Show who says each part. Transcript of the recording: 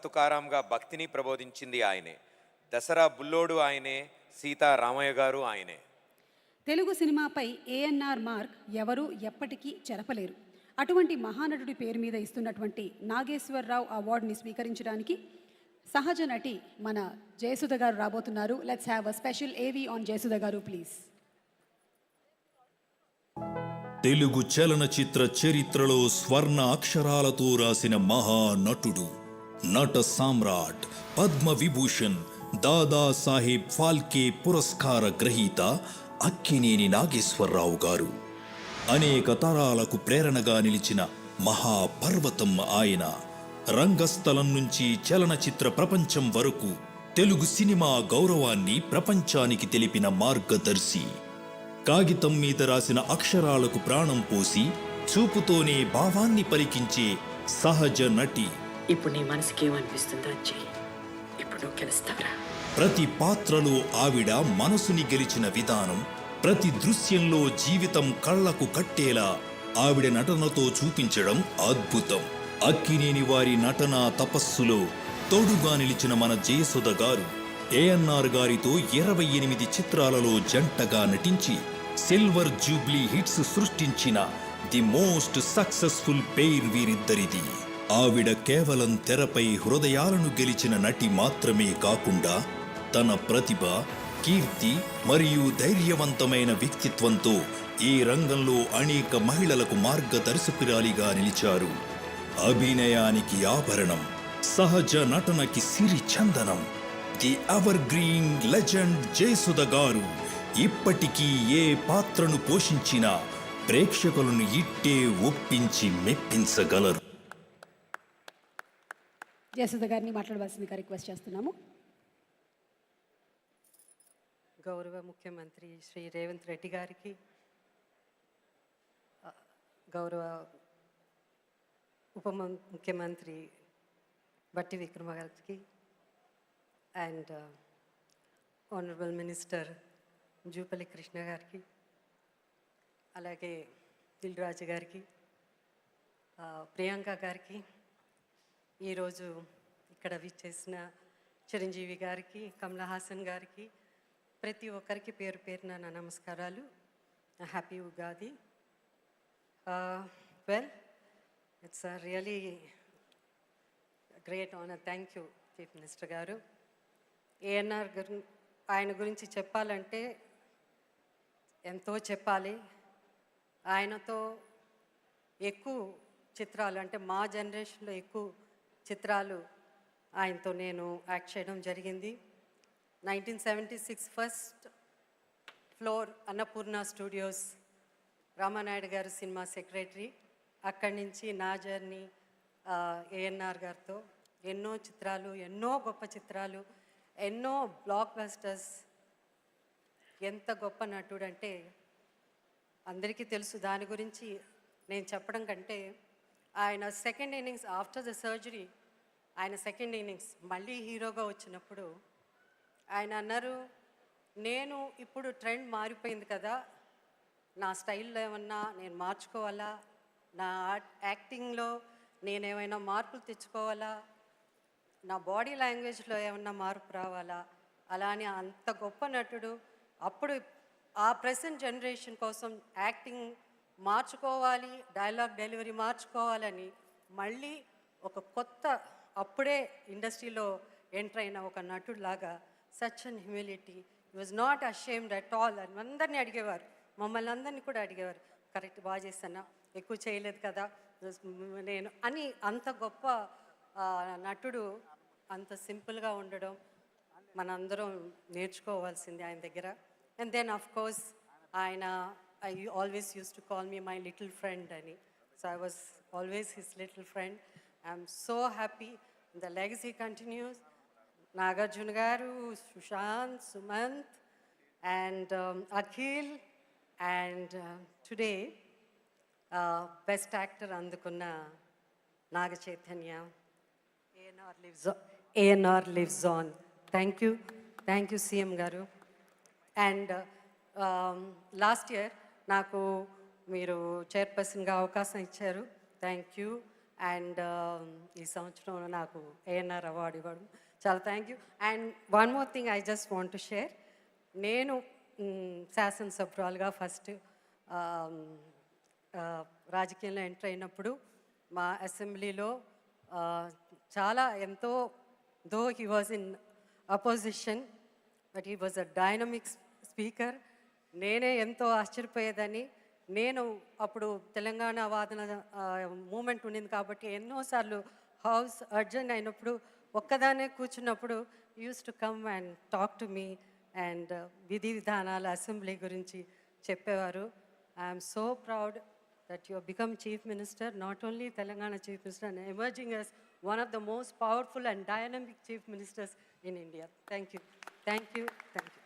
Speaker 1: తుకారాంగా భక్తిని ప్రబోధించింది ఆయనే. దసరా బుల్లోడు ఆయనే, సీతారామయ్య గారు ఆయనే.
Speaker 2: తెలుగు సినిమాపై ఏఎన్ఆర్ మార్క్ ఎవరూ ఎప్పటికీ చెరపలేరు. అటువంటి మహానటుడి పేరు మీద ఇస్తున్నటువంటి నాగేశ్వరరావు అవార్డుని స్వీకరించడానికి సహజ నటి మన జయసుధ గారు రాబోతున్నారు. లెట్స్ హ్యావ్ అ స్పెషల్ ఏవి ఆన్ జయసుధ గారు ప్లీజ్.
Speaker 3: తెలుగు చలనచిత్ర చరిత్రలో స్వర్ణ అక్షరాలతో రాసిన మహానటుడు, నట సామ్రాట్, పద్మ విభూషణ్, దాదా సాహెబ్ ఫాల్కే పురస్కార గ్రహీత అక్కినేని నాగేశ్వరరావు గారు. అనేక తరాలకు ప్రేరణగా నిలిచిన మహాపర్వతం ఆయన. రంగస్థలం నుంచి చలనచిత్ర ప్రపంచం వరకు తెలుగు సినిమా గౌరవాన్ని ప్రపంచానికి తెలిపిన మార్గదర్శి. కాగితం మీద రాసిన అక్షరాలకు ప్రాణం పోసి చూపుతోనే భావాన్ని పలికించే సహజ నటి.
Speaker 4: ఇప్పుడు నీ మనసుకి ఏమనిపిస్తుందో చెయ్యి. ఇప్పుడు నువ్వు గెలుస్తావురా.
Speaker 3: ప్రతి పాత్రలో ఆవిడ మనసుని గెలిచిన విధానం, ప్రతి దృశ్యంలో జీవితం కళ్లకు కట్టేలా ఆవిడ నటనతో చూపించడం అద్భుతం. అక్కినేని వారి నటనా తపస్సులో తోడుగా నిలిచిన మన జయసుధ గారు ఏఎన్ఆర్ గారితో 28 చిత్రాలలో జంటగా నటించి సిల్వర్ జూబ్లీ హిట్స్ సృష్టించిన ది మోస్ట్ సక్సెస్ఫుల్ పెయిర్ వీరిద్దరిది. ఆవిడ కేవలం తెరపై హృదయాలను గెలిచిన నటి మాత్రమే కాకుండా తన ప్రతిభ, కీర్తి మరియు ధైర్యవంతమైన వ్యక్తిత్వంతో ఈ రంగంలో అనేక మహిళలకు మార్గదర్శకురాలిగా నిలిచారు. అభినయానికి ఆభరణం, సహజ నటనకి సిరి చందనం. The ever green legend Jayasudha గారు ఇప్పటికీ ఏ పాత్రను పోషించినా ప్రేక్షకులను ఇట్టే ఒప్పించి మెప్పించగలరు.
Speaker 2: జయసుధ గారిని మాట్లాడవలసిందిగా రిక్వెస్ట్ చేస్తున్నాము.
Speaker 4: గౌరవ ముఖ్యమంత్రి శ్రీ రేవంత్ రెడ్డి గారికి, గౌరవ ఉప ముఖ్యమంత్రి బట్టి విక్రమ గారికి, and honourable minister Jupally Krishna గారికి, అలాగే దిల్ రాజు గారికి, ప్రియాంక గారికి, ఈరోజు ఇక్కడ విచ్చేసిన చిరంజీవి గారికి, కమల్ హాసన్ గారికి, ప్రతి ఒక్కరికి పేరు పేరున నా నమస్కారాలు. Happy Ugadi. Well, it's really great honour. Thank you chief minister గారు. ఏఎన్ఆర్ గారు, ఆయన గురించి చెప్పాలంటే ఎంతో చెప్పాలి. ఆయనతో ఎక్కువ చిత్రాలు, అంటే మా జనరేషన్లో ఎక్కువ చిత్రాలు ఆయనతో నేను యాక్ట్ చేయడం జరిగింది. 1976 first floor Annapurna studios, Ramanaidu గారు సినిమా సెక్రటరీ. అక్కడి నుంచి నా జర్నీ ఏఎన్ఆర్ గారితో ఎన్నో చిత్రాలు, ఎన్నో గొప్ప చిత్రాలు, ఎన్నో బ్లాక్ బస్టర్స్. ఎంత గొప్ప నటుడు అంటే అందరికీ తెలుసు. దాని గురించి నేను చెప్పడం కంటే, ఆయన second innings after the surgery, ఆయన సెకండ్ ఇన్నింగ్స్ మళ్ళీ హీరోగా వచ్చినప్పుడు ఆయన అన్నారు, నేను ఇప్పుడు ట్రెండ్ మారిపోయింది కదా, నా స్టైల్లో ఏమన్నా నేను మార్చుకోవాలా, నా యాక్టింగ్లో నేనేమైనా మార్పులు తెచ్చుకోవాలా, నా బాడీ లాంగ్వేజ్లో ఏమన్నా మార్పు రావాలా, అలా అని. అంత గొప్ప నటుడు. అప్పుడు ఆ ప్రెసెంట్ జనరేషన్ కోసం యాక్టింగ్ మార్చుకోవాలి, డైలాగ్ డెలివరీ మార్చుకోవాలని మళ్ళీ ఒక కొత్త, అప్పుడే ఇండస్ట్రీలో ఎంటర్ అయిన ఒక నటుడు లాగా such an humility. He was not ashamed at all అని అందరినీ అడిగేవారు, మమ్మల్ని అందరినీ కూడా అడిగేవారు, కరెక్ట్ బాగా చేస్తానా, ఎక్కువ చేయలేదు కదా నేను అని. అంత గొప్ప నటుడు, అంత సింపుల్గా ఉండడం మనందరం నేర్చుకోవాల్సింది ఆయన దగ్గర. అండ్ దెన్ ఆఫ్ కోర్స్ ఆయన, I always used to call me my little friend అని. So I was always his little friend. I'm so happy. The legacy continues. Nagarjuna garu, Sushant, Sumant, and Akhil, and today best actor andukunna Naga Chaitanya. ANR lives on. Thank you CM garu. And last year నాకు మీరు చైర్పర్సన్గా అవకాశం ఇచ్చారు. Thank you. And ఈ సంవత్సరం నాకు ANR award ఇవ్వడం చాలా thank you. And one more thing I just want to share. నేను శాసనసభ్యురాలుగా ఫస్ట్ రాజకీయంలో ఎంటర్ అయినప్పుడు మా అసెంబ్లీలో చాలా ఎంతో though he was in opposition but he was a dynamic speaker. నేనే ఎంతో ఆశ్చర్యపోయేదని. నేను అప్పుడు తెలంగాణ వాదన మూమెంట్ ఉండింది కాబట్టి ఎన్నోసార్లు హౌస్ అర్జెంట్ అయినప్పుడు ఒక్కదానే కూర్చున్నప్పుడు use to come and talk to me and విధి విధానాల అసెంబ్లీ గురించి చెప్పేవారు. I'm so proud that you have become Chief Minister, not only Telangana Chief Minister, and emerging as one of the most powerful and dynamic Chief Ministers in India. Thank you. Thank you. Thank you.